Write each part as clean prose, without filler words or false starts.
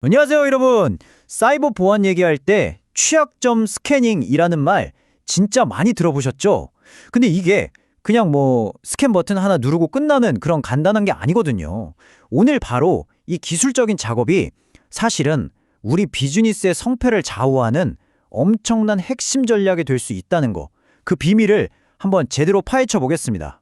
안녕하세요, 여러분. 사이버 보안 얘기할 때 취약점 스캐닝이라는 말 진짜 많이 들어보셨죠? 근데 이게 그냥 스캔 버튼 하나 누르고 끝나는 그런 간단한 게 아니거든요. 오늘 바로 이 기술적인 작업이 사실은 우리 비즈니스의 성패를 좌우하는 엄청난 핵심 전략이 될 수 있다는 거, 그 비밀을 한번 제대로 파헤쳐 보겠습니다.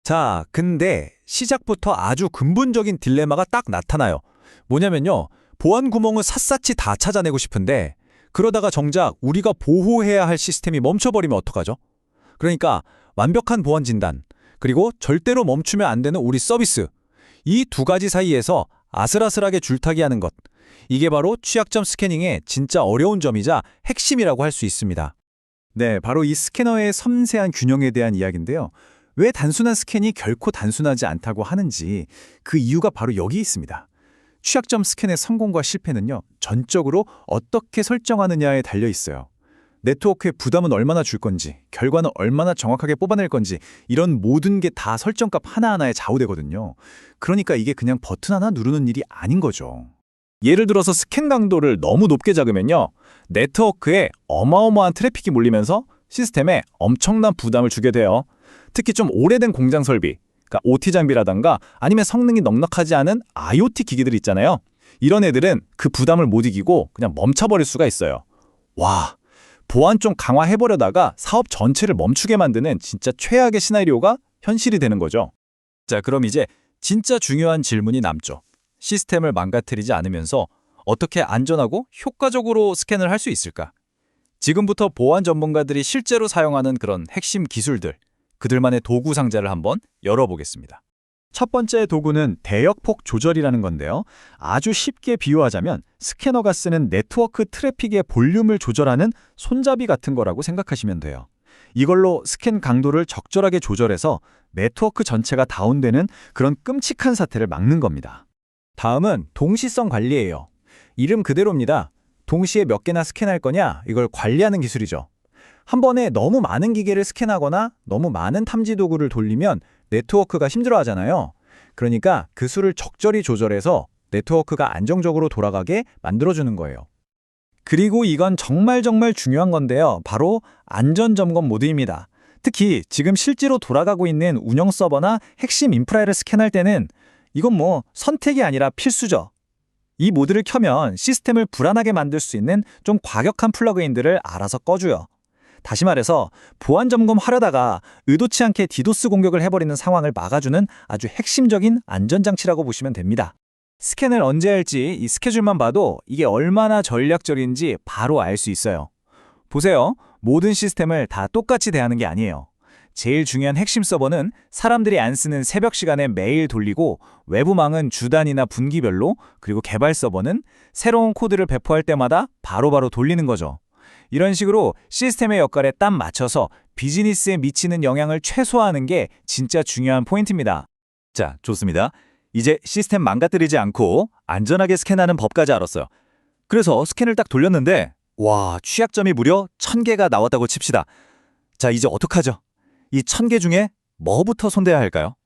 자, 근데 시작부터 아주 근본적인 딜레마가 딱 나타나요. 뭐냐면요. 보안 구멍을 샅샅이 다 찾아내고 싶은데 그러다가 정작 우리가 보호해야 할 시스템이 멈춰버리면 어떡하죠? 그러니까 완벽한 보안 진단, 그리고 절대로 멈추면 안 되는 우리 서비스. 이 두 가지 사이에서 아슬아슬하게 줄타기하는 것. 이게 바로 취약점 스캐닝의 진짜 어려운 점이자 핵심이라고 할 수 있습니다. 네, 바로 이 스캐너의 섬세한 균형에 대한 이야기인데요. 왜 단순한 스캔이 결코 단순하지 않다고 하는지 그 이유가 바로 여기 있습니다. 취약점 스캔의 성공과 실패는요, 전적으로 어떻게 설정하느냐에 달려 있어요. 네트워크에 부담은 얼마나 줄 건지, 결과는 얼마나 정확하게 뽑아낼 건지, 이런 모든 게 다 설정값 하나하나에 좌우되거든요. 그러니까 이게 그냥 버튼 하나 누르는 일이 아닌 거죠. 예를 들어서 스캔 강도를 너무 높게 잡으면요. 네트워크에 어마어마한 트래픽이 몰리면서 시스템에 엄청난 부담을 주게 돼요. 특히 좀 오래된 공장 설비, 그러니까 OT 장비라던가 아니면 성능이 넉넉하지 않은 IoT 기기들 있잖아요. 이런 애들은 그 부담을 못 이기고 그냥 멈춰버릴 수가 있어요. 와, 보안 좀 강화해보려다가 사업 전체를 멈추게 만드는 진짜 최악의 시나리오가 현실이 되는 거죠. 자, 그럼 이제 진짜 중요한 질문이 남죠. 시스템을 망가뜨리지 않으면서 어떻게 안전하고 효과적으로 스캔을 할 수 있을까? 지금부터 보안 전문가들이 실제로 사용하는 그런 핵심 기술들, 그들만의 도구 상자를 한번 열어보겠습니다. 첫 번째 도구는 대역폭 조절이라는 건데요. 아주 쉽게 비유하자면 스캐너가 쓰는 네트워크 트래픽의 볼륨을 조절하는 손잡이 같은 거라고 생각하시면 돼요. 이걸로 스캔 강도를 적절하게 조절해서 네트워크 전체가 다운되는 그런 끔찍한 사태를 막는 겁니다. 다음은 동시성 관리예요. 이름 그대로입니다. 동시에 몇 개나 스캔할 거냐, 이걸 관리하는 기술이죠. 한 번에 너무 많은 기계를 스캔하거나 너무 많은 탐지 도구를 돌리면 네트워크가 힘들어하잖아요. 그러니까 그 수를 적절히 조절해서 네트워크가 안정적으로 돌아가게 만들어주는 거예요. 그리고 이건 정말 중요한 건데요. 바로 안전점검 모드입니다. 특히 지금 실제로 돌아가고 있는 운영 서버나 핵심 인프라를 스캔할 때는 이건 선택이 아니라 필수죠. 이 모드를 켜면 시스템을 불안하게 만들 수 있는 좀 과격한 플러그인들을 알아서 꺼줘요. 다시 말해서 보안 점검하려다가 의도치 않게 디도스 공격을 해버리는 상황을 막아주는 아주 핵심적인 안전장치라고 보시면 됩니다. 스캔을 언제 할지 이 스케줄만 봐도 이게 얼마나 전략적인지 바로 알 수 있어요. 보세요. 모든 시스템을 다 똑같이 대하는 게 아니에요. 제일 중요한 핵심 서버는 사람들이 안 쓰는 새벽 시간에 매일 돌리고 외부망은 주 단위나 분기별로, 그리고 개발 서버는 새로운 코드를 배포할 때마다 바로바로 돌리는 거죠. 이런 식으로 시스템의 역할에 딱 맞춰서 비즈니스에 미치는 영향을 최소화하는 게 진짜 중요한 포인트입니다. 자, 좋습니다. 이제 시스템 망가뜨리지 않고 안전하게 스캔하는 법까지 알았어요. 그래서 스캔을 딱 돌렸는데 와, 취약점이 무려 1000개가 나왔다고 칩시다. 자, 이제 어떡하죠? 이 1000개 중에 뭐부터 손대야 할까요?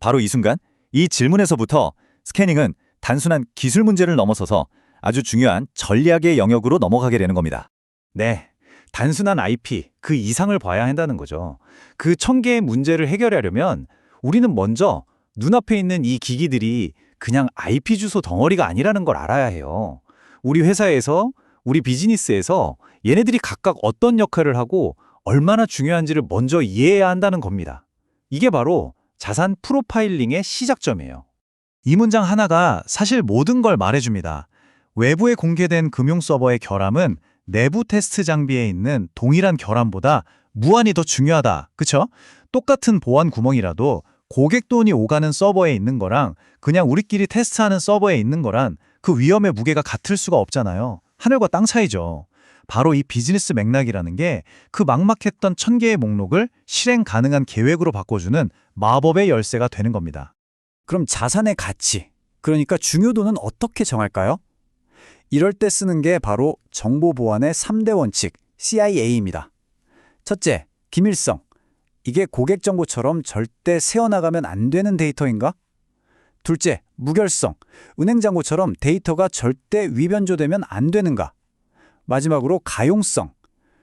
바로 이 순간, 이 질문에서부터 스캐닝은 단순한 기술 문제를 넘어서서 아주 중요한 전략의 영역으로 넘어가게 되는 겁니다. 네, 단순한 IP, 그 이상을 봐야 한다는 거죠. 그 1000개의 문제를 해결하려면 우리는 먼저 눈앞에 있는 이 기기들이 그냥 IP 주소 덩어리가 아니라는 걸 알아야 해요. 우리 회사에서, 우리 비즈니스에서 얘네들이 각각 어떤 역할을 하고 얼마나 중요한지를 먼저 이해해야 한다는 겁니다. 이게 바로 자산 프로파일링의 시작점이에요. 이 문장 하나가 사실 모든 걸 말해줍니다. 외부에 공개된 금융 서버의 결함은 내부 테스트 장비에 있는 동일한 결함보다 무한히 더 중요하다. 그쵸? 똑같은 보안 구멍이라도 고객 돈이 오가는 서버에 있는 거랑 그냥 우리끼리 테스트하는 서버에 있는 거란 그 위험의 무게가 같을 수가 없잖아요. 하늘과 땅 차이죠. 바로 이 비즈니스 맥락이라는 게 그 막막했던 1000개의 목록을 실행 가능한 계획으로 바꿔주는 마법의 열쇠가 되는 겁니다. 그럼 자산의 가치, 그러니까 중요도는 어떻게 정할까요? 이럴 때 쓰는 게 바로 정보 보안의 3대 원칙, CIA입니다. 첫째, 기밀성. 이게 고객 정보처럼 절대 새어나가면 안 되는 데이터인가? 둘째, 무결성, 은행잔고처럼 데이터가 절대 위변조되면 안 되는가? 마지막으로 가용성,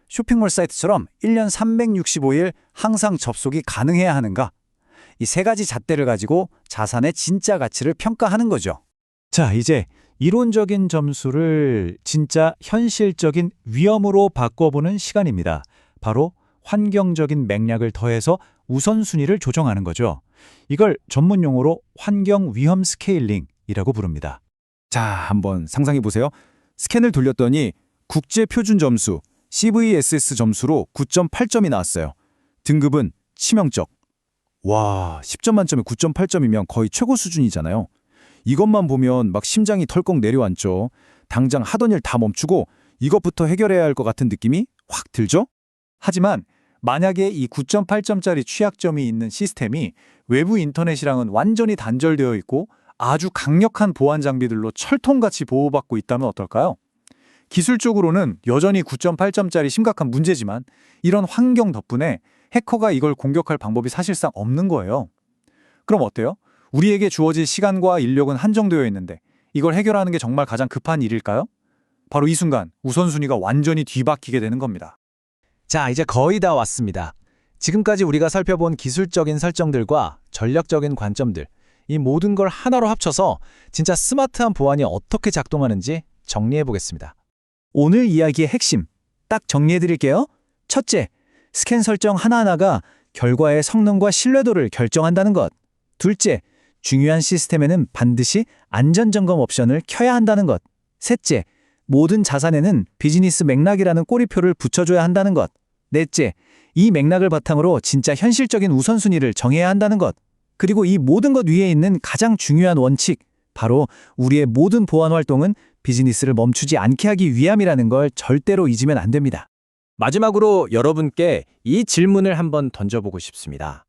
쇼핑몰 사이트처럼 1년 365일 항상 접속이 가능해야 하는가? 이 세 가지 잣대를 가지고 자산의 진짜 가치를 평가하는 거죠. 자, 이제 이론적인 점수를 진짜 현실적인 위험으로 바꿔보는 시간입니다. 바로 환경적인 맥락을 더해서 우선순위를 조정하는 거죠. 이걸 전문 용어로 환경 위험 스케일링이라고 부릅니다. 자, 한번 상상해 보세요. 스캔을 돌렸더니 국제 표준 점수 CVSS 점수로 9.8점이 나왔어요. 등급은 치명적. 와, 10점 만점에 9.8점이면 거의 최고 수준이잖아요. 이것만 보면 막 심장이 털컥 내려앉죠. 당장 하던 일 다 멈추고 이것부터 해결해야 할 것 같은 느낌이 확 들죠? 하지만 만약에 이 9.8점짜리 취약점이 있는 시스템이 외부 인터넷이랑은 완전히 단절되어 있고 아주 강력한 보안 장비들로 철통같이 보호받고 있다면 어떨까요? 기술적으로는 여전히 9.8점짜리 심각한 문제지만 이런 환경 덕분에 해커가 이걸 공격할 방법이 사실상 없는 거예요. 그럼 어때요? 우리에게 주어질 시간과 인력은 한정되어 있는데 이걸 해결하는 게 정말 가장 급한 일일까요? 바로 이 순간 우선순위가 완전히 뒤바뀌게 되는 겁니다. 자, 이제 거의 다 왔습니다. 지금까지 우리가 살펴본 기술적인 설정들과 전략적인 관점들, 이 모든 걸 하나로 합쳐서 진짜 스마트한 보안이 어떻게 작동하는지 정리해 보겠습니다. 오늘 이야기의 핵심 딱 정리해 드릴게요. 첫째, 스캔 설정 하나하나가 결과의 성능과 신뢰도를 결정한다는 것. 둘째, 중요한 시스템에는 반드시 안전점검 옵션을 켜야 한다는 것. 셋째, 모든 자산에는 비즈니스 맥락이라는 꼬리표를 붙여줘야 한다는 것. 넷째, 이 맥락을 바탕으로 진짜 현실적인 우선순위를 정해야 한다는 것. 그리고 이 모든 것 위에 있는 가장 중요한 원칙, 바로 우리의 모든 보안 활동은 비즈니스를 멈추지 않게 하기 위함이라는 걸 절대로 잊으면 안 됩니다. 마지막으로 여러분께 이 질문을 한번 던져보고 싶습니다.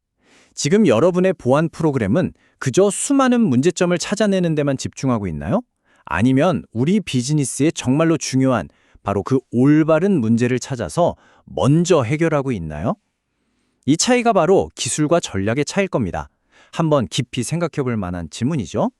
지금 여러분의 보안 프로그램은 그저 수많은 문제점을 찾아내는 데만 집중하고 있나요? 아니면 우리 비즈니스에 정말로 중요한 바로 그 올바른 문제를 찾아서 먼저 해결하고 있나요? 이 차이가 바로 기술과 전략의 차이일 겁니다. 한번 깊이 생각해 볼 만한 질문이죠.